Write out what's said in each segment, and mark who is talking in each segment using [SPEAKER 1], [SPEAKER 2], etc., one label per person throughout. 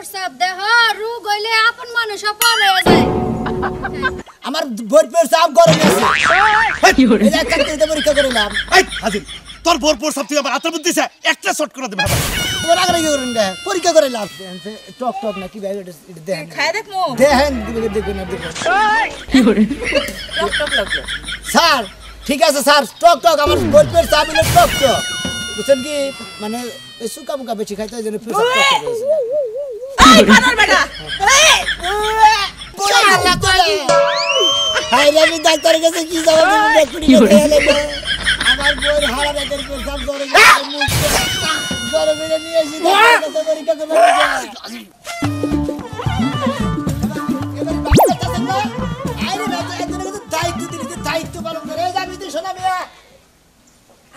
[SPEAKER 1] প্রসাব দেহ রোগ হইলে আপন মানুষ পরে যায়
[SPEAKER 2] আমার বোর প্রসাব গরম আছে এই একটা দিতে পরীক্ষা করিলাম
[SPEAKER 3] এই হাজির তোর বোর প্রসাব তুই আমার হাতের মধ্যে দিছে একটা শট করে দে বাবা
[SPEAKER 2] তোর আগে কি করেন না পরীক্ষা করিলাম টক টক নাকি ভাই এটা দেখেন
[SPEAKER 4] খাই দেখমু
[SPEAKER 2] দেখেন দেখুন না দেখুন
[SPEAKER 4] কি করে টক টক লাগলো
[SPEAKER 2] স্যার ঠিক আছে স্যার টক টক আমার বোর প্রসাব হলো টক টক বুঝছেন কি মানে সুকা মুকা বেশি খাইতে হয় যেন প্রসাব টক হয়েছে
[SPEAKER 4] এই কানার বেটা এই
[SPEAKER 2] শালা তোরা হাই রে ডাক্তার কাছে কি যাবো দেখুনি দেখে আমার বোর হাড়া রেখে প্রসাব করে বড় বেরে নিয়ে এসে ডাক্তার কাছে পরীক্ষা করতে যায় এবারে বাচ্চা কাছে না আরে বাচ্চা এদের কাছে দায়িত্ব পালন করে এই যাবি তুই শোনা মিয়া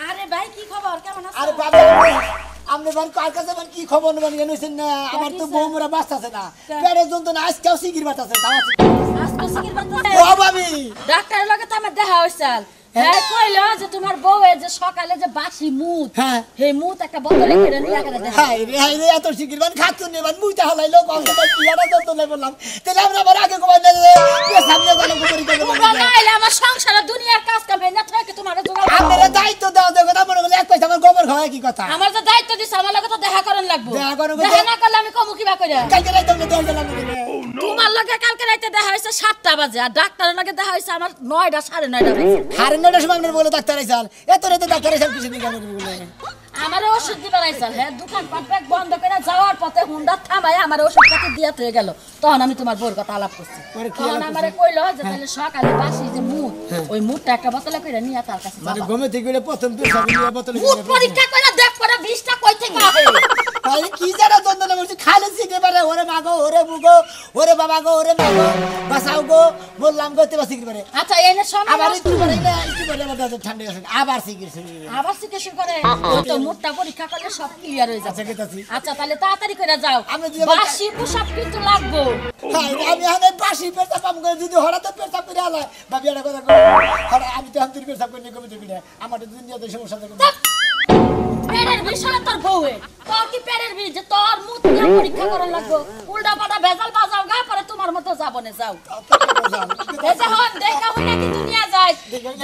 [SPEAKER 1] আরে ভাই কি খবর কেমন আছো
[SPEAKER 2] আরে বাবা আমনে বান কার কাছে বান কি খবর নেবেন জানেন না আমার তো বউ মোরা বাঁচতাছে না পেটের যন্ত্রণা আজকেও সিগির বাঁচতাছে
[SPEAKER 1] আজকে সিকির বাতা
[SPEAKER 2] ও ভাবি
[SPEAKER 1] ডাক্তারের লগে তো আমার দেখা হইছাল হ্যাঁ কইলো যে তোমার বউয়ের যে সকালে যে বাসি মুত
[SPEAKER 2] হ্যাঁ
[SPEAKER 1] হে মুত একটা বোতলে করে নিয়ে গেলে দেখা
[SPEAKER 2] হাই রে এত সিগির বান খাচ্ছু নেবান মুইটা হলাইলো কলকাতা কি আড়া যন্ত্রণা বললাম তাহলে আমরা আবার আগে কমাই না যে সামনে গেলাম পরীক্ষা করব
[SPEAKER 1] তোমরা নাইলে আমার সংসারে দুনিয়ার কাজ কামে না থাকে তোমার জোগাড়
[SPEAKER 2] আমারে দায়িত্ব দাও দেখো না মনে বলে এক পয়সা আমার গোবর খাওয়া কি কথা
[SPEAKER 1] আমার যে দায়িত্ব দিছে আমার লগে তো দেখা করেন লাগবো
[SPEAKER 2] দেখা করো
[SPEAKER 1] দেখা না করলে আমি কমু কিবা কইরা
[SPEAKER 2] কালকে রাইতে আমরা দল দিলাম
[SPEAKER 1] তোমার লগে কালকে রাতে দেখা হইছে 7টা বাজে আর ডাক্তারের লগে দেখা হইছে আমার 9টা 9:30 বাজে
[SPEAKER 2] হারে নটার সময় আমরা বলে ডাক্তার আইসাল এত রাতে ডাক্তার আইসাল কিছু দিন কেন বলে
[SPEAKER 1] আমারে ওষুধ দিবার আইসাল হ্যাঁ দোকান পাট ব্যাগ বন্ধ করে যাওয়ার পথে হুন্ডা থামায় আমার ওষুধ পাতি দিয়া হয়ে গেল তখন আমি তোমার বউর কথা আলাপ করছি তখন আমারে কইলো যে তাহলে সকালে বাসি যে মুত ওই মুতটা একটা বোতলে কইরা নিয়া তার কাছে
[SPEAKER 2] মানে গমে থেকে গেলে প্রথম তো সব নিয়ে বোতলে
[SPEAKER 1] মুত পরীক্ষা কইরা দেখ পরে 20টা কই থেকে আহে
[SPEAKER 2] আরে কি জানা যন্ত্রণা বলছি খালি শিখে পারে ওরে মাগো ওরে বুগো ওরে বাবা গো ওরে মাগো বাসাও গো বললাম গো তেবা শিখে পারে
[SPEAKER 1] আচ্ছা এনে সময়
[SPEAKER 2] আবার একটু করে না একটু করে আমাদের ঠান্ডা আছে আবার শিখে
[SPEAKER 1] আবার শিখে করে ওই তো মুতটা পরীক্ষা করলে সব ক্লিয়ার হয়ে যাবে
[SPEAKER 2] গেতাছি
[SPEAKER 1] আচ্ছা তাহলে তাড়াতাড়ি করে যাও
[SPEAKER 2] আমি দিয়ে
[SPEAKER 1] বাসি পোশাক কিন্তু লাগবো
[SPEAKER 2] আমি হানে বাসি পেছাপ পাম করে যদি হঠাৎ পেছাপ করে আলা ভাবি একটা কথা কই হঠাৎ আমি তো হামতির পেছাপ করে নিয়ে কমিতে বিনা আমার তো দুনিয়াতে সমস্যা থাকে
[SPEAKER 1] পেটের বিষয় তোর বউয়ে তোর কি পেটের বিষ যে তোর মুখ দিয়ে পরীক্ষা করা লাগবো উল্টা পাল্টা ভেজাল বাজাও গা পরে তোমার মতো যাবো না যাও দেখে হন দেখা হই নাকি দুনিয়া যায়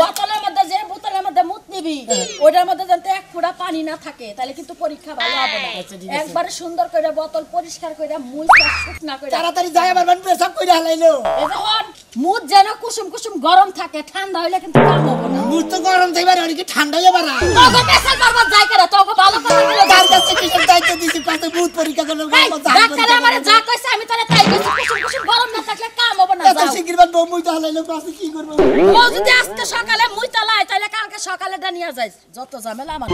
[SPEAKER 1] বোতলের মধ্যে যে বোতলের মধ্যে মুত নিবি ওটার মধ্যে যাতে এক ফোঁটা পানি না থাকে তাহলে কিন্তু পরীক্ষা ভালো হবে না একবারে সুন্দর করে বোতল পরিষ্কার করে মুইটা শুকনা করে
[SPEAKER 2] তাড়াতাড়ি যাই আমার মান পেছাপ করে হালাইলো
[SPEAKER 1] এখন মুত যেন কুসুম কুসুম গরম থাকে ঠান্ডা হইলে কিন্তু কাম হবে না
[SPEAKER 2] মুত তো গরম থাইবার অনেক ঠান্ডা হয়ে বাড়া
[SPEAKER 1] তোকে পেশা করবার যাই করে তোকে ভালো করে দিল
[SPEAKER 2] তার কাছে কি দায়িত্ব দিছি পাতে মুত পরীক্ষা করলে
[SPEAKER 1] ডাক্তার আমারে যা কইছে আমি তোরে তাই কইছি কুসুম কুসুম গরম না থাকলে কাম হবে না
[SPEAKER 2] এত শিগগির বউ মুইটা হালাইলো পাছে কি করব
[SPEAKER 1] ও যদি আজকে সকালে মুইতা লাই তাহলে কালকে সকালে নিয়ে যাই যত ঝামেলা আমার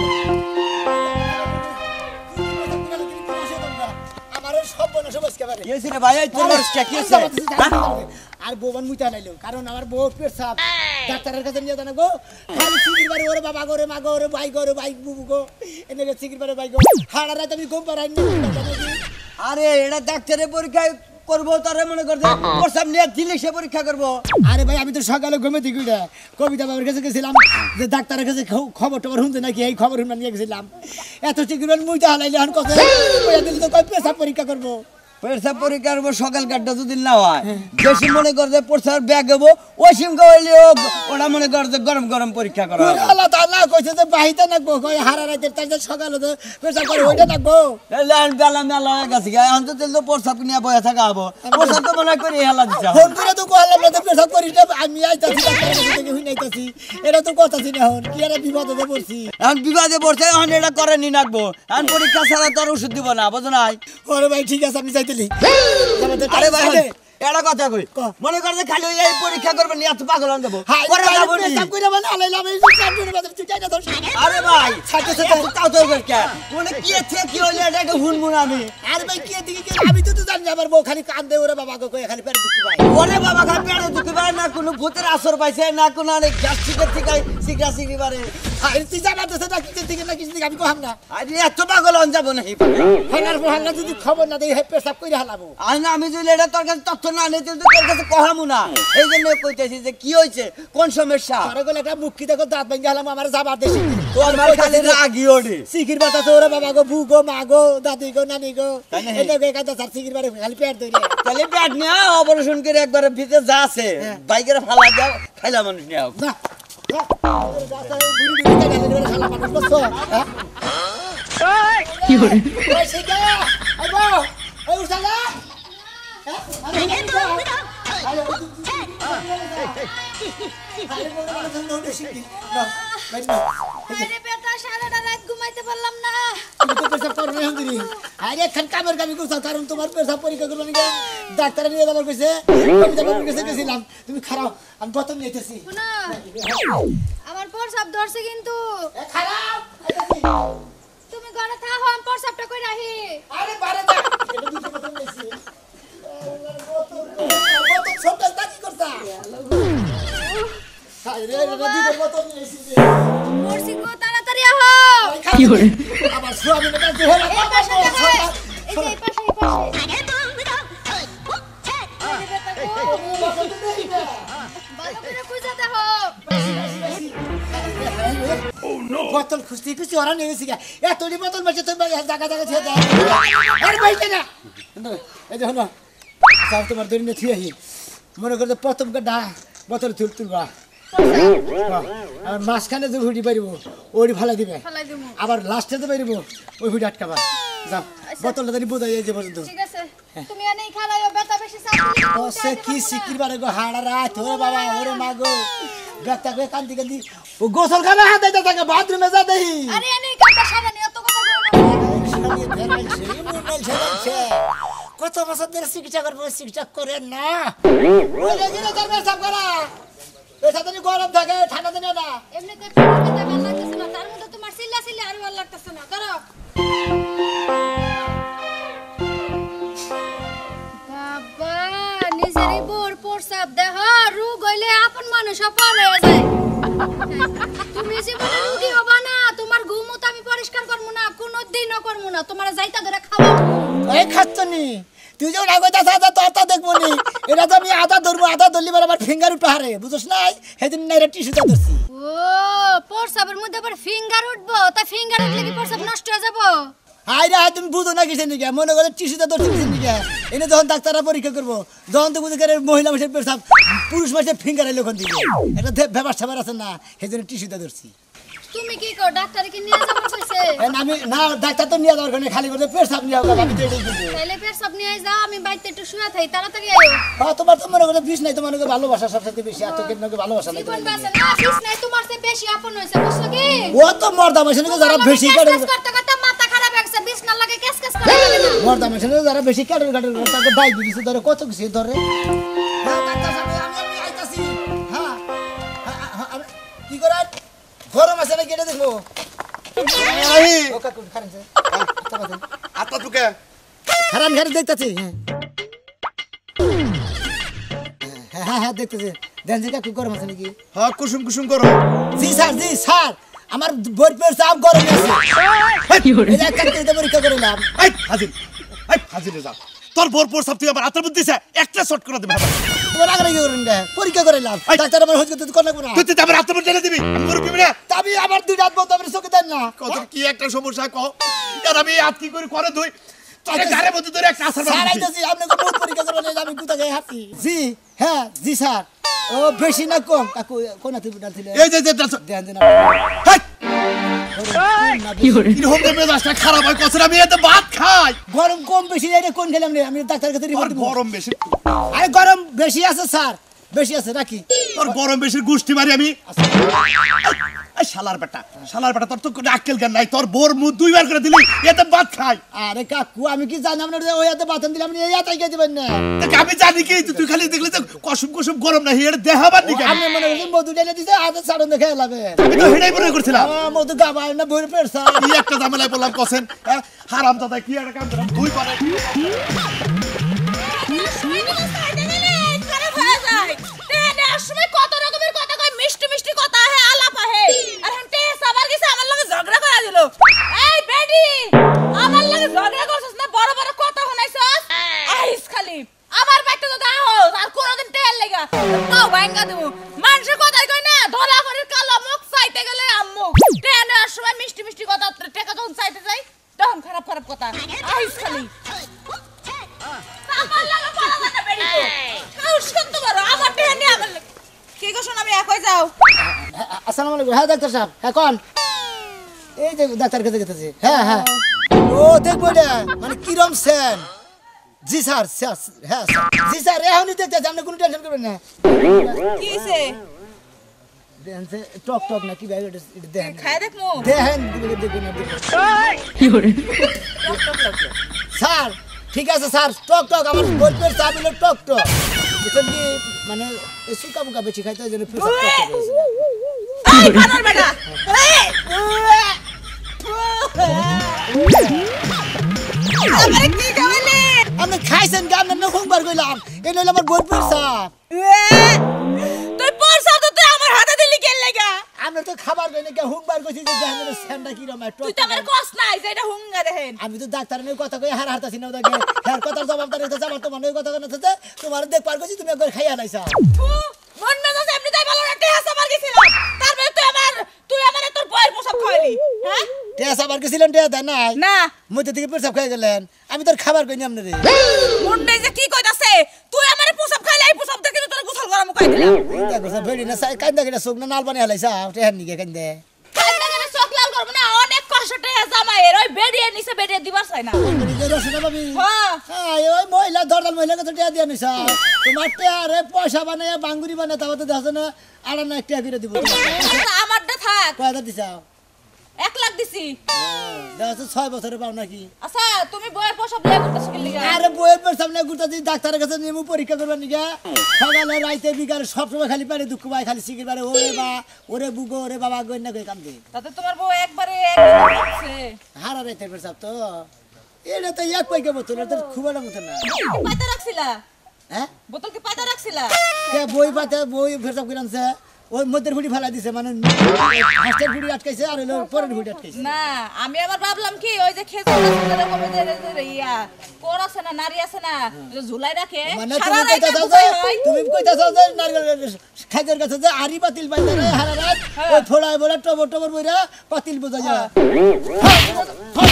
[SPEAKER 2] আমারে সব বনস বসকে পারে
[SPEAKER 5] এসে রে ভাই এই তোর কি আছে
[SPEAKER 2] আর বউবান মুইতা হালাইলো কারণ আমার বউ পেছাপ ডাক্তারের কাছে নিয়ে জানা গো খালি শিগগির বারে ওরে বাবা গো রে মা গো রে ভাই গো রে ভাই বুবু গো এনেকে শিগগির বারে ভাই গো হাড়া রাতে আমি ঘুম পারাই না
[SPEAKER 5] আরে এটা ডাক্তারের পরীক্ষা করব তারে মনে করতে প্রসাব নিয়ে দিলে সে পরীক্ষা করব
[SPEAKER 2] আরে ভাই আমি তো সকালে ঘুমে থেকে উঠে কবিতা বাবার কাছে গেছিলাম যে ডাক্তারের কাছে খবর টবর শুনতে নাকি এই খবর শুনে নিয়ে গেছিলাম এত শিগগির মুইটা হালাইলে এখন কত দিল তো কই পেশাব পরীক্ষা করবো
[SPEAKER 5] প্রসাব পরীক্ষা করব সকাল কাটটা যদি না হয় বেশি মনে করতে প্রসাব ব্যাগ হবো ওই সিম কইলে ওটা মনে করতে গরম গরম পরীক্ষা করা হবে
[SPEAKER 2] আল্লাহ তাআলা কইছে যে বাহিতে নাকবো কই হারা রাতে তাই সকালে তো পেশাব করে ওইটা নাকবো
[SPEAKER 5] লাইন বেলা মেলা হয়ে গেছে এখন তো তেল তো প্রসাব নিয়ে বসে থাকা হবো প্রসাব তো মনে করি হেলা দিছে
[SPEAKER 2] ফোন করে তো কইলাম না তো পেশাব করিস না আমি আইতাছি ডাক্তারের কাছে থেকে হুইনাইতাছি এটা তো কথা ছিল এখন কি আর বিপদে পড়ছি
[SPEAKER 5] এখন বিবাদে পড়ছে এখন এটা করে নি নাকবো এখন পরীক্ষা ছাড়া তোর ওষুধ দিব না বুঝো নাই
[SPEAKER 2] ওরে ভাই ঠিক আছে আমি যাইতেলি
[SPEAKER 5] আরে ভাই এটা কথা কই মনে করতে খালি এই পরীক্ষা করবে নি এত পাগল হয়ে যাবো
[SPEAKER 2] পেশাব করে মানে আলাইলাম এই চার দিনের মধ্যে তুই যাই না ধর
[SPEAKER 5] আরে ভাই
[SPEAKER 2] সাথে
[SPEAKER 5] তাও তো কে মনে কি আছে কি হইলে এটা হুনমুন আমি
[SPEAKER 2] আরে ভাই কি দিকে কি আমি তো জানি আমার বউ খালি কান্দে ওরে বাবা কই খালি পেট দুঃখ পায়
[SPEAKER 5] ওরে বাবা খালি পেটে দুঃখ পায় না কোনো ভূতের আসর পাইছে না কোনো অনেক গ্যাস্ট্রিকের থেকে সিগরা সিগরি বারে
[SPEAKER 2] আরে তুই জানাতেছ না কিছু দিকে না কিছু দিকে আমি কহাম না
[SPEAKER 5] আরে এত পাগল হন যাব না
[SPEAKER 2] হেনার বহানা যদি খবর না দেই হে পেশাব কইরা হালাবো
[SPEAKER 5] আই না আমি যদি এটা তোর কাছে তথ্য না নিতে তো তোর কাছে কহামু না এই জন্য কইতেছি যে কি হইছে কোন সমস্যা
[SPEAKER 2] আরে গলে একটা মুক্তি দেখো দাঁত ভাঙি হালাম আমার যাবার দেশি
[SPEAKER 5] তোর মার খালি রাগি ওঠে
[SPEAKER 2] সিকির বাতা তো ওরে বাবা গো বু গো মা গো দাদি গো নানি গো এটা কথা সার্সিকির বারে খালি পেট ধরে
[SPEAKER 5] তাহলে পেট নিয়ে অপারেশন করে একবারে ভিতরে যা আছে বাইকের ফালা দাও খাইলা মানুষ নিয়ে আও
[SPEAKER 2] না বুড়ি বুড়ি গালে শালা মানুষ বসো কি হরে ওই শিখা আইবো ওই উঠালা
[SPEAKER 1] আরে বেটা সারাটা রাত ঘুমাইতে পারলাম না
[SPEAKER 2] আরে এখন কামের কামি করছো কারণ তোমার পেশা পরীক্ষা করবো ডাক্তার নিয়ে যাবার কইছে গেছিলাম তুমি খারাপ আমি বোতল নিতেছি
[SPEAKER 1] শোনো আমার প্রসাব ধরছে কিন্তু
[SPEAKER 2] খারাপ
[SPEAKER 1] তুমি ঘরে থাকো আমি প্রসাবটা কই রাখি
[SPEAKER 2] আরে বারে যা এটা দুটো বোতল নিয়েছি বোতল ছোট কি করতা আরে রে দুটো বোতল নিয়েছি
[SPEAKER 1] মরছি গো তাড়াতাড়ি আহো
[SPEAKER 2] কি করে আবার সোয়াবিন এটা জোহরা
[SPEAKER 1] এই পাশে দেখো এই যে এই পাশে আরে বেটা গো ভালো করে খুঁজে দেখো
[SPEAKER 2] বোতল খুঁজতে খুঁজতে ওরা নিয়ে গেছি এতটি বোতল বেঁচে তুমি জায়গা জায়গা ছেড়ে দেয় আরে বাইতে না এই দেখো না স্যার তোমার দৈন্য থুয়ে মনে করতে প্রথম কাটা বোতল তুলবা আর মাঝখানে যে হুডি পারিব ওই ভালো দিবে
[SPEAKER 1] ফলাই দিমু
[SPEAKER 2] আবার লাস্টে যে পারিব ওই হুডি আটকাবা যাও বোতলটা জানি বোঝা যায় যে পর্যন্ত
[SPEAKER 1] ঠিক আছে তুমি এনেই খালাইও বেটা বেশি চাপ
[SPEAKER 2] সে কি সিকির বারে গো হাড়া রাত ওরে বাবা ওরে মা গো ব্যক্তা করে কান্দি কান্দি ও গোসল খাবে হাত দিতে থাকে বাথরুমে যা দেই
[SPEAKER 1] আরে এনেই কাটা সারা নিয়ে তো কথা
[SPEAKER 2] কত বছর ধরে চিকিৎসা করবো চিকিৎসা করে না ওই লেগে তার পেশাব করা পেশা তো গরম থাকে ঠান্ডা দিনে না
[SPEAKER 1] এমনি কই পেটে ভালো লাগতেছে না তার মধ্যে তোমার সিল্লা সিল্লা আর ভালো লাগতেছে না ধরো বাবা নিজেরই বোর প্রসাব দেহ রোগ হইলে আপন মানুষ পড়ে যায় তুমি জীবনে রোগী হবা না তোমার ঘুমও তো আমি পরিষ্কার করব না কোনোদিনও করব না তোমার যাইতা ধরে খাবো
[SPEAKER 2] এই খাচ্ছনি তুই যখন আগতে আসা তো আতা দেখবো নি এটা তো আমি আদা ধরবো আদা ধরলি বলে আমার ফিঙ্গার উঠে হারে বুঝছ নাই সেদিন নাইরা টিস্যুটা ধরছি
[SPEAKER 1] ও প্রসাবের মধ্যে আবার ফিঙ্গার উঠবো তা ফিঙ্গার উঠলে কি প্রসাব নষ্ট হয়ে যাবো
[SPEAKER 2] হাই রে তুমি বুঝো না কিছু নিকে মনে করে টিস্যুটা ধরছি কিছু নিকে এনে যখন ডাক্তাররা পরীক্ষা করবো যখন তো বুঝে করে মহিলা মানুষের পেশাব পুরুষ মানুষের ফিঙ্গার এলো ওখান থেকে এটা ব্যাপার স্যাপার আছে না সেই জন্য টিস্যুটা ধরছি
[SPEAKER 1] তুমি কি কর ডাক্তার কি নিয়ে যাবো কইছে
[SPEAKER 2] আমি না ডাক্তার তো নিয়ে যাওয়ার কারণে খালি করে পেশাব নিয়ে যাবো আমি তো এটাই বলবো
[SPEAKER 1] তাইলে পেশাব নিয়ে যাও আমি বাড়িতে একটু শুয়ে থাকি তাড়াতাড়ি আইও
[SPEAKER 2] হ্যাঁ তোমার তো মনে করে বিষ নাই তোমার মনে ভালোবাসা সবসাথে বেশি এত কিন্তু ভালোবাসা নাই
[SPEAKER 1] জীবন বাঁচে না বিষ নাই তোমার চেয়ে বেশি আপন হইছে বুঝছো কি
[SPEAKER 2] ও তো মর্দা মেশিনে যারা বেশি কাটে
[SPEAKER 1] করতে করতে মাথা খারাপ হয়েছে বিষ না লাগে কেস কেস করে লাগে না
[SPEAKER 2] মর্দা মেশিনে যারা বেশি কাটে তাকে ডায়াবেটিস ধরে কত কিছু ধরে কি করে গরম আছে না কেটে দেখবো
[SPEAKER 3] আত্মা টুকে
[SPEAKER 2] খারান ঘরে দেখতেছি হ্যাঁ হ্যাঁ দেখতেছি দেন যে কাকু গরম আছে নাকি
[SPEAKER 3] হ্যাঁ কুসুম কুসুম করো
[SPEAKER 2] জি স্যার আমার বই পেয়ে সব গরম আছে এই একটা দিতে পরীক্ষা করলাম
[SPEAKER 3] এই হাজিরে যা তোর বোর পর সব তুই আমার আত্মার মধ্যে একটা শট করে দে বাবা
[SPEAKER 2] তোমার আগে কি করেন পরীক্ষা করলাম ডাক্তার আমার হইতে তো কোন না
[SPEAKER 3] তুই তো আমার আত্মার মধ্যে দিবি আমি বড় পিবি না
[SPEAKER 2] আমি আবার দুই রাত বলতে আমি চোখে দেন না
[SPEAKER 3] কত কি একটা সমস্যা কও আর আমি হাত কি করে ধুই তোর গারে মধ্যে ধরে একটা আসার
[SPEAKER 2] স্যার আইতাছি আপনি কোন পরীক্ষা করবেন আমি কোথা গায়ে হাঁটি জি হ্যাঁ জি স্যার ও বেশি না কম কাকু কোন হাতে ডালছিলে
[SPEAKER 3] এই যে
[SPEAKER 2] দেন দেন
[SPEAKER 3] কি হরে এরকম মেজাজটা খারাপ হয় কসরা আমি এত ভাত খাই
[SPEAKER 2] গরম কম বেশি এটা কোন খেলাম রে আমি ডাক্তার কাছে রিপোর্ট দিব
[SPEAKER 3] গরম বেশি
[SPEAKER 2] আরে গরম বেশি আছে স্যার বেশি আছে রাখি
[SPEAKER 3] তোর গরম বেশি গুষ্টি মারি আমি এই শালার বেটা তোর তো কোনো আক্কেল জ্ঞান নাই তোর বোর মুখ দুইবার করে দিলি এতে ভাত খাই
[SPEAKER 2] আরে কাকু আমি কি জানি আপনার ওই হাতে বাতন দিলাম এই হাতে কে দিবেন না
[SPEAKER 3] আমি জানি কি তুই খালি দেখলি তো কসম গরম না হেড়ে দেখাবার নি কেন
[SPEAKER 2] আমি মনে করছি মধু ঢেলে দিতে হাতে ছাড়ন দেখে লাবে
[SPEAKER 3] আমি তো হেড়াই মনে করছিলাম
[SPEAKER 2] মধু গাবায় না বইরে পেরসা
[SPEAKER 3] কি একটা ঝামেলায় বললাম কসেন হারাম দাদা কি একটা কাম করলাম দুই পারে
[SPEAKER 4] কত রকমের কথা কয় মিষ্টি মিষ্টি কথা হে আলাপ হে আর হন্তে সবার কাছে আমার লগে ঝগড়া করা দিল এই বেডি আমার লগে ঝগড়া করছস না বড় বড় কথা হনাইছস আইস খালি আমার বাইতে তো দাও আর কোনদিন তেল লাগা তাও ভাঙা দেবো মানুষের কথাই কই না ধরা করে কালো মুখ চাইতে গেলে আম্মু ট্রেনে আর সময় মিষ্টি মিষ্টি কথা টাকা যখন চাইতে যাই তখন খারাপ কথা আইস খালি আমার লাগে পড়া জানা বেড়ি তো সাহস কত বড় আমার টেহা নিয়ে আমার লাগে। কি গো শোন আমি একই যাও
[SPEAKER 2] আসসালামু আলাইকুম। হ্যাঁ ডাক্তার সাহেব, হ্যাঁ কোন? এই যে ডাক্তার কাছে গেতেছি। হ্যাঁ হ্যাঁ, ও দেখবো এটা মানে কিরম সেন। জি স্যার, হ্যাঁ স্যার, জি স্যার এখনই দেখতেছি, আপনি কোনো টেনশন করবেন না।
[SPEAKER 4] কি হইছে
[SPEAKER 2] দেখেন সে টক টক না কি ভাই, এটা দেখেন
[SPEAKER 4] খায় দেখমু
[SPEAKER 2] দেখেন দেখুন স্যার। ঠিক আছে স্যার, টক টক আমার বলতে চাবিল টক টক, বুঝছেন কি মানে সুকা বুকা বেশি খাইতে হয়, জন্য পেশাব টক টক হয়েছে।
[SPEAKER 4] এই বানর বেটা আমারে কি খাওয়ালে
[SPEAKER 2] আপনি খাইছেন গান না খুববার কইলাম, এই নইলে আমার বই পেশাব।
[SPEAKER 4] তুই পরসা তো তুই আমার হাতে দিলি কেন লাগা
[SPEAKER 2] আমি তো খাবার কই না, কে হুকবার কইছি যে দেখেন সেন্ডা কি রকম
[SPEAKER 4] তুই তো আমার কস নাই যে এটা হুঙ্গা দেখেন
[SPEAKER 2] আমি তো ডাক্তার নিয়ে কথা কই হার হারতাছি না, ওটাকে হ্যার কথার জবাব দাঁড়িয়ে আছে, আমার তো মনে কথা না থাকে, তোমার দেখ পার কইছি তুমি একবার খাইয়া লাইছা।
[SPEAKER 4] মন মেজাজ এমনি তাই ভালো রাখতে হাসা মার গেছিলাম তারপরে তুই আমারে তোর বইয়ের পোশাক খাওয়ালি হ্যাঁ
[SPEAKER 2] টেস আবার গেছিলেন টেস দেন নাই
[SPEAKER 4] না
[SPEAKER 2] মধ্যে থেকে পেশাব খাই গেলেন, আমি তোর খাবার কইনি আপনারে।
[SPEAKER 4] মন নাই যে কি কইতাছে তুই আমারে পোশাক খাইলে এই পোশাক দেখে তোর গোসল করা মুকাই দিলাম
[SPEAKER 2] দেখো স্যার বেড়ি না কান্দা কেটে চোখ না নাল বানিয়ে হালাইছা, টেহার নিকে কান্দে
[SPEAKER 4] কান্দা কেন চোখ লাল করব না অনেক কষ্টে জামাইয়ের ওই বেডিয়ে নিচে বেডিয়ে দিবার চাই না
[SPEAKER 2] রসুন পাবি।
[SPEAKER 4] হ্যাঁ
[SPEAKER 2] হ্যাঁ ওই মহিলা দরদাল মহিলাকে তো টেয়া দিয়ে নিছা, তোমার টেয়ারে পয়সা বানায় বাঙ্গুরি বানায়, তারপর তো দেখো না আড়ান এক টেয়া করে দিব।
[SPEAKER 4] আমারটা থাক
[SPEAKER 2] কয়টা দিছাও?
[SPEAKER 4] 1 লাখ দিছি
[SPEAKER 2] দেখো 6 বছরে পাও নাকি?
[SPEAKER 4] আচ্ছা তুমি বইয়ের পোশাক লিয়ে করতেছ কি লিগা
[SPEAKER 2] আরে বইয়ের পর সামনে ঘুরতেছি, ডাক্তারের কাছে নিয়ে পরীক্ষা করবার নিকা, সকালে রাইতে বিকালে সবসময় খালি পারে দুঃখ পায়, খালি শিখির পারে ওরে বা ওরে বুগো ওরে বাবা গন্যা কই কান্দে।
[SPEAKER 4] তাতে তোমার বউ একবারে একদিন করছে
[SPEAKER 2] হারা রাইতে পেছাব তো এটা তো এক পাইকে বোতল, এটা খুব একটা মতো না।
[SPEAKER 4] পাতা রাখছিলা
[SPEAKER 2] হ্যাঁ
[SPEAKER 4] বোতল কি পাতা রাখছিলা
[SPEAKER 2] কে বই পাতে বই পেছাব কিরামছে, ওই মধ্যের ফুটি ফেলা দিছে, মানে ফার্স্টের ফুটি আটকাইছে আর হলো পরের ফুটি আটকাইছে।
[SPEAKER 4] না আমি আবার ভাবলাম কি ওই যে খেজুর গাছের কবে যে ইয়া কোর আছে না নারী আছে না যে ঝুলাই রাখে
[SPEAKER 2] মানে
[SPEAKER 4] সারা
[SPEAKER 2] তুমি
[SPEAKER 4] রাইতে
[SPEAKER 2] কইতাছো
[SPEAKER 4] বুঝাই
[SPEAKER 2] যে
[SPEAKER 4] হয়
[SPEAKER 2] তুমি কইতাছো যে নারকেল খাইদের কাছে যে আরি পাতিল বাইন্দা রে হারা রাত ওই ফোড়ায় বলে টবর টবর বইরা পাতিল বোঝা যায়।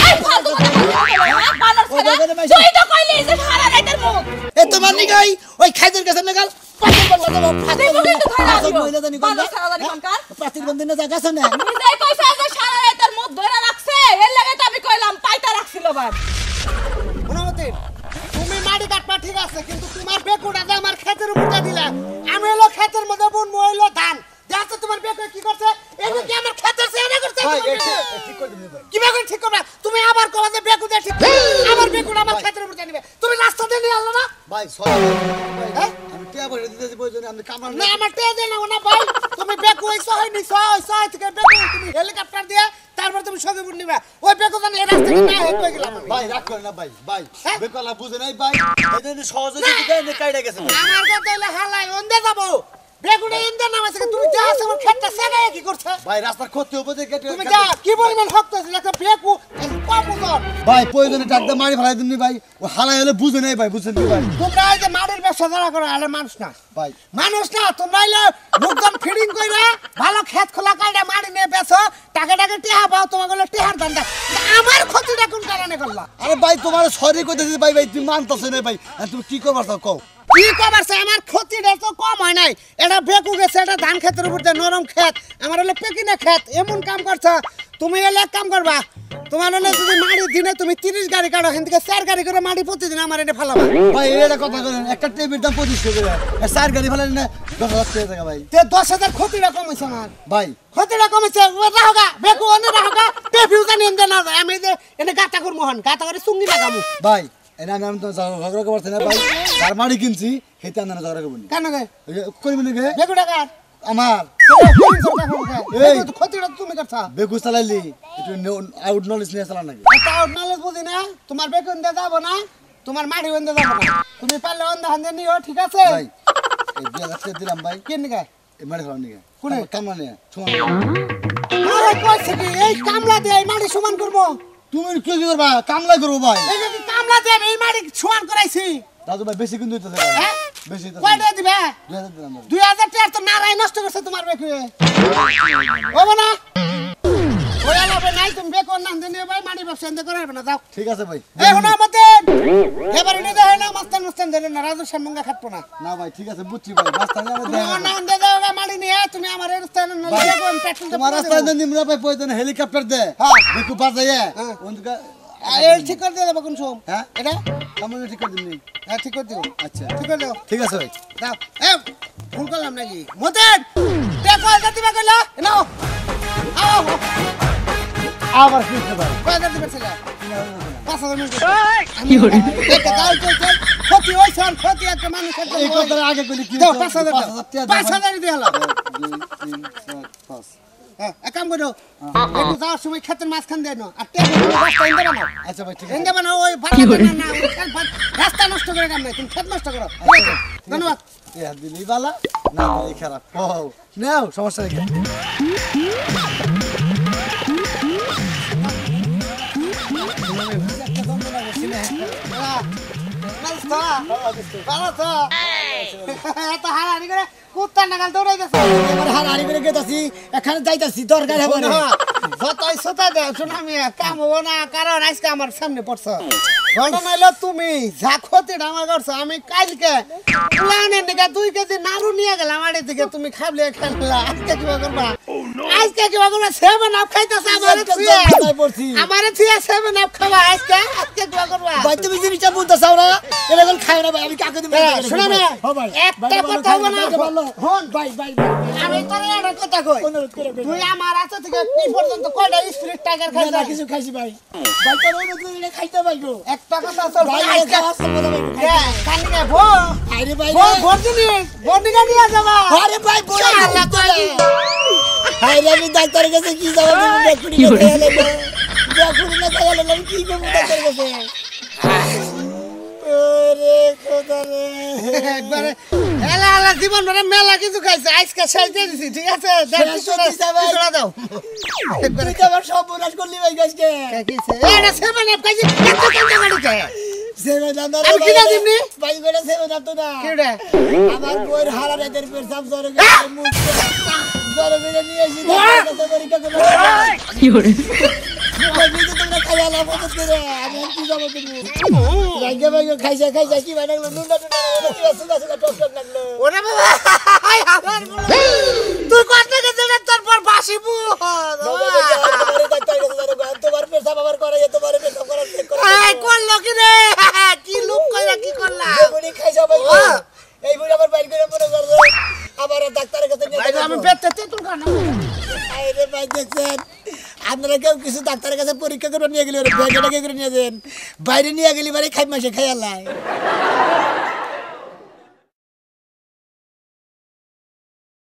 [SPEAKER 4] এই ফালতু কথা বলছিস বানর
[SPEAKER 2] ওই
[SPEAKER 4] ছাড়া
[SPEAKER 2] জায়গায় মাইসা-
[SPEAKER 4] তুই তো কইলি যে সারা রাইতের মুখ
[SPEAKER 2] এ তোমার নিগাই ওই খাইদের কাছে নাগাল পাতিল বললা দেব
[SPEAKER 4] তুই মুখে তো খাই
[SPEAKER 2] ফাতিল
[SPEAKER 4] রাখিও
[SPEAKER 2] মহিলা জানি
[SPEAKER 4] বানর
[SPEAKER 2] কোনটা
[SPEAKER 4] ছাড়া জানি কোনকার
[SPEAKER 2] পাতিল বন্দিনে জায়গা আছে না।
[SPEAKER 4] নিজেই কইছে যে সারা রাইতের মুখ ধরে রাখছে এর লাগে তো আমি কইলাম পাইতা রাখছিল বাদ
[SPEAKER 6] গুণবতী তুমি মাটি কাটবা ঠিক আছে, কিন্তু তোমার বেকুটা যে আমার ক্ষেতের উপরে দিলে, আমি হলো ক্ষেতের মধ্যে বুন মহিলা ধান দেখছো তোমার বেকু কি করছে, এগুলো কি আমার ক্ষেতের সেনা করছে
[SPEAKER 2] ঠিক করে দিবি ভাই।
[SPEAKER 6] কি বেকু ঠিক করবে তুমি আবার কবা যে বেকু দিয়ে ঠিক আমার বেকুটা আমার ক্ষেতের উপরে নিবে, তুমি রাস্তা দিয়ে নিয়ে আলো না
[SPEAKER 2] ভাই সরি
[SPEAKER 6] হ্যাঁ?
[SPEAKER 2] আমি টিয়া বলে দিতেছি প্রয়োজনে আমি কামাল
[SPEAKER 6] না আমার টেয়ে দেন না ভাই, তুমি বেকু হইছো হয়নি সয় থেকে বেকু তুমি হেলিকপ্টার দিয়ে তারপর তুমি সঙ্গে বুন নিবে, ওই বেকু জানি এই রাস্তা দিয়ে না হয়ে গেলাম আমি।
[SPEAKER 2] ভাই রাগ করে না ভাই, ভাই
[SPEAKER 6] হ্যাঁ?
[SPEAKER 2] বেকলা বুঝে নাই ভাই, এজন্য সহজে দিতে নে কাইড়া গেছে ভাই।
[SPEAKER 6] আমার কথা হইলে হালাই অন্ধে যাবো বেগুনে ইন্দে নামাছে তুমি যা আছে আমার ক্ষেতটা সেগায় কি করছে
[SPEAKER 2] ভাই রাস্তার ক্ষতি হবে যে কেটে
[SPEAKER 6] তুমি যা কি পরিমাণ শক্ত আছে একটা বেকু কম ওজন
[SPEAKER 2] ভাই প্রয়োজনে টাকদা মারি ফেলাই দিমনি ভাই, ও হালাই হলে বুঝে নাই ভাই, বুঝছেন কি ভাই
[SPEAKER 6] তোমরা এই যে মাটির ব্যবসা যারা করো আলে মানুষ না
[SPEAKER 2] ভাই
[SPEAKER 6] মানুষ না তোমরা এলে মুখদম ফিডিং কইরা ভালো ক্ষেত খোলা কাইডা মাটি নিয়ে বেচো টাকা টাকা টিহা পাও তোমার গলে টিহার দান্দা আমার ক্ষতিটা কোন কারণে করলা
[SPEAKER 2] আরে ভাই তোমার সরি কইতেছি ভাই, ভাই তুমি মানতাছ না ভাই, আর তুমি কি করবার চাও কও।
[SPEAKER 6] কি কমারছে আমার ক্ষতিটা তো কম হয় নাই, এটা বেকু গেছে এটা ধান ক্ষেতের উপর দিয়ে নরম ক্ষেত আমার হলে পেকিনা ক্ষেত এমন কাম করছ তুমি এলে এক কাম করবা তোমার হলে যদি মাটি দিনে তুমি 30 গাড়ি কাটো এখান থেকে 4 গাড়ি করে মাটি প্রতিদিন আমার এনে ফেলাবা
[SPEAKER 2] ভাই এটা কথা করেন, একটা টেবিল দাম 2500 করে আর 4 গাড়ি ফেলেন না 10,000 টাকা ভাই।
[SPEAKER 6] তে 10,000 ক্ষতিটা কমেছে আমার
[SPEAKER 2] ভাই
[SPEAKER 6] ক্ষতিটা কমেছে ও রাহগা বেকু অনে রাহগা টেবিউ জানি এনে না যায় আমি যে এনে গাতা করব হন গাতা করে চুঙ্গি লাগামু
[SPEAKER 2] ভাই এনা আমি তো ঝগড়া করতে না ভাই, আর মারি কিনছি হেতে আন্দা ঝগড়া করব না
[SPEAKER 6] কেন গে
[SPEAKER 2] করিব না গে
[SPEAKER 6] বেকু টাকা
[SPEAKER 2] আমার
[SPEAKER 6] এই ক্ষতিটা তুমি করছা
[SPEAKER 2] বেকু চালাইলি একটু আউট নলেজ নিয়ে চালা নাকি
[SPEAKER 6] তাও নলেজ বুঝি না তোমার বেকন দিয়ে যাবো না তোমার মাটি বন্ধে যাবো না তুমি পারলে অন্ধা হান্দে নিও ঠিক আছে
[SPEAKER 2] ভাই এই 2000 টাকা দিলাম ভাই,
[SPEAKER 6] কেন নিকা
[SPEAKER 2] এই মারি ফেলাম নাকি
[SPEAKER 6] কোনে?
[SPEAKER 2] কামলা নিয়ে তোমার
[SPEAKER 6] আরে কইছে কি এই কামলা দিয়ে এই মাটি সমান করবো
[SPEAKER 2] তুমি কি করবা কামলা করবো ভাই।
[SPEAKER 6] এই যে কামলা দিয়ে এই মাটি সমান করাইছি
[SPEAKER 2] দাদু ভাই বেশি কিন্তু হইতেছে
[SPEAKER 6] হ্যাঁ
[SPEAKER 2] বেশি তো
[SPEAKER 6] কয়টা দিবে
[SPEAKER 2] 2000 দিলাম ভাই।
[SPEAKER 6] 2000 টাকা তো নারাই নষ্ট করছে তোমার বেকু হবে না ওই আলাপে নাই তুমি বেকন না হান্দে নিও ভাই মাটি ব্যবসা এনে করাবে না যাও
[SPEAKER 2] ঠিক আছে ভাই।
[SPEAKER 6] এই হুনা মতে এবারে নিতে হয় না মাস্টার মাস্টার টেনশন ধরে না রাজু শ্যামঙ্গা খাটবো না
[SPEAKER 2] না ভাই ঠিক আছে বুঝছি ভাই রাস্তায় আমি
[SPEAKER 6] তুমি অন্য অন্য জায়গা মারি নিয়ে তুমি আমার এই রাস্তায় না দেখুন পেট্রোল
[SPEAKER 2] তোমার রাস্তায় নিমরা ভাই প্রয়োজন হেলিকপ্টার দে
[SPEAKER 6] হ্যাঁ।
[SPEAKER 2] দেখো বাজাইয়ে
[SPEAKER 6] হ্যাঁ।
[SPEAKER 2] ওনকা
[SPEAKER 6] এই ঠিক করে দিয়ে দেবো কোন সোম
[SPEAKER 2] হ্যাঁ
[SPEAKER 6] এটা
[SPEAKER 2] কেমন ঠিক করে দিবি
[SPEAKER 6] হ্যাঁ ঠিক করে দিও
[SPEAKER 2] আচ্ছা
[SPEAKER 6] ঠিক করে দিও
[SPEAKER 2] ঠিক আছে ভাই
[SPEAKER 6] দাও এ ভুল করলাম নাকি মতেন দেখো এটা দিবা কইলা নাও আও
[SPEAKER 2] আবার কি ভাই
[SPEAKER 6] কয়টা দিবা ছেলে 5000 মিনিট কি করে এটা দাও তো ক্ষতি হইছে আর ক্ষতি একটা মানুষের
[SPEAKER 2] এই কথা আগে কইলি কি
[SPEAKER 6] দাও 5000 5000 দিয়ে হলো
[SPEAKER 2] 2 3 4 5
[SPEAKER 6] হ্যাঁ এক কাম করো একটু যাওয়ার সময় ক্ষেতের মাঝখান দিয়ে নাও আর টেবিল রাস্তা ইন্দে বানাও
[SPEAKER 2] আচ্ছা ভাই ঠিক
[SPEAKER 6] ইন্দে
[SPEAKER 2] আছে
[SPEAKER 6] বানাও ওই ভালো না রাস্তা নষ্ট করে কাম নাই তুমি ক্ষেত নষ্ট করো ধন্যবাদ
[SPEAKER 2] এ দিলি বালা না ভাই খারাপ ও নাও সমস্যা নেই
[SPEAKER 6] এত হারাহারি করে কুত্তা নাগাল দৌড়াইতেছে
[SPEAKER 2] এবার হারাহারি করে গেতাছি এখানে যাইতাছি দরকার হবে না
[SPEAKER 6] যতই সোতা দেও শোনো আমি কাম হবো না কারণ আজকে আমার সামনে পড়ছ ঘটনা হলো তুমি যা ক্ষতিটা আমার করছো আমি কালকে প্লানের দিকে 2 কেজি নাড়ু নিয়ে গেলাম আড়ে থেকে তুমি খাবলে খেলা আজকে কিবা করবা আজকে কিবা করবা 7 আপ খাইতেছ আমারে থিয়া 7 আপ খাবা আজকে কিবা করবা
[SPEAKER 2] ভাই তুমি জিনিসটা বলতে চাও না এটা কোন খায় না ভাই আমি কাকে দিব
[SPEAKER 6] শোনো না
[SPEAKER 2] ভাই
[SPEAKER 6] একটা কথা বলো
[SPEAKER 2] হন ভাই ভাই
[SPEAKER 6] আমি তোর একটা কথা কই
[SPEAKER 2] অনুরোধ করে
[SPEAKER 6] তুই আমার কাছে থেকে কি পর্যন্ত কয়টা স্পিরিট টাইগার
[SPEAKER 2] না
[SPEAKER 6] খাইছিস
[SPEAKER 2] কিছু খাইছি ভাই ভাই তোর অনুরোধ করে খাইতে ভাই গো
[SPEAKER 6] একটা কথা তোর
[SPEAKER 2] ভাই
[SPEAKER 6] ভাই
[SPEAKER 2] খাওয়া কথা ভাই
[SPEAKER 6] কানিকে ভো
[SPEAKER 2] আরে ভাই
[SPEAKER 6] ভো ভর্তিনি বডিগা নিয়ে যাবা
[SPEAKER 2] আরে ভাই বল
[SPEAKER 6] আল্লাহ কই
[SPEAKER 2] আরে আমি ডাক্তারের কাছে কি যাব তুমি ডাক্তারি কাছে গেলে ডাক্তারি না গেলে আমি কি করব ডাক্তারের কাছে ওরে খোদা রে
[SPEAKER 6] একবারে এলা এলা জীবন ভরে মেলা কিছু খাইছে আজকে শেষ দিয়ে দিছি ঠিক আছে পিছড়া দাও
[SPEAKER 2] তুই তো আমার সব বোনাস করলি ভাই আজকে
[SPEAKER 6] কিছে এটা 7 আপ খাইছি এত কান্দা গাড়িতে
[SPEAKER 2] সেভেন দাম না
[SPEAKER 6] আমি কিনা দিমনি
[SPEAKER 2] ভাই করে সেভেন দাম তো না
[SPEAKER 6] কিডা
[SPEAKER 2] আমার বইয়ের হারা রাতের পেছাম জরে গেছে মুখে জরে বেরে নিয়ে এসে ডাক্তারের পরীক্ষা করব কি করে ভাই তোমরা খাইয়া লাভ হচ্ছে রে আমি কি যাব তুমি রাইগা ভাই খাইছা খাইছা কি বানালো নুনটা নুনটা কি সুগা সুগা টক টক লাগলো
[SPEAKER 6] ওরে বাবা হাই আমার তুই কত গেছে তোর পর বাসিবু
[SPEAKER 2] তোমার ডাক্তার কাছে যাবো তোমার পেছাম আবার করে তোমার পেছাম করা চেক করে
[SPEAKER 6] এই করলো কি রে কি লোক কইরা কি করলা
[SPEAKER 2] বুড়ি খাইছা ভাই এই বুড়ি আবার বাইর করে মনে করবে আবার ডাক্তারের কাছে নিয়ে
[SPEAKER 6] ভাই আমি পেটতে তেতুল খানা
[SPEAKER 2] আরে ভাই দেখছেন আপনারা কেউ কিছু ডাক্তারের কাছে পরীক্ষা করে নিয়ে গেলে ব্যাগেটাকে করে নিয়ে যান বাইরে নিয়ে গেলে বাড়ি খাই মাসে খাই আল্লাহ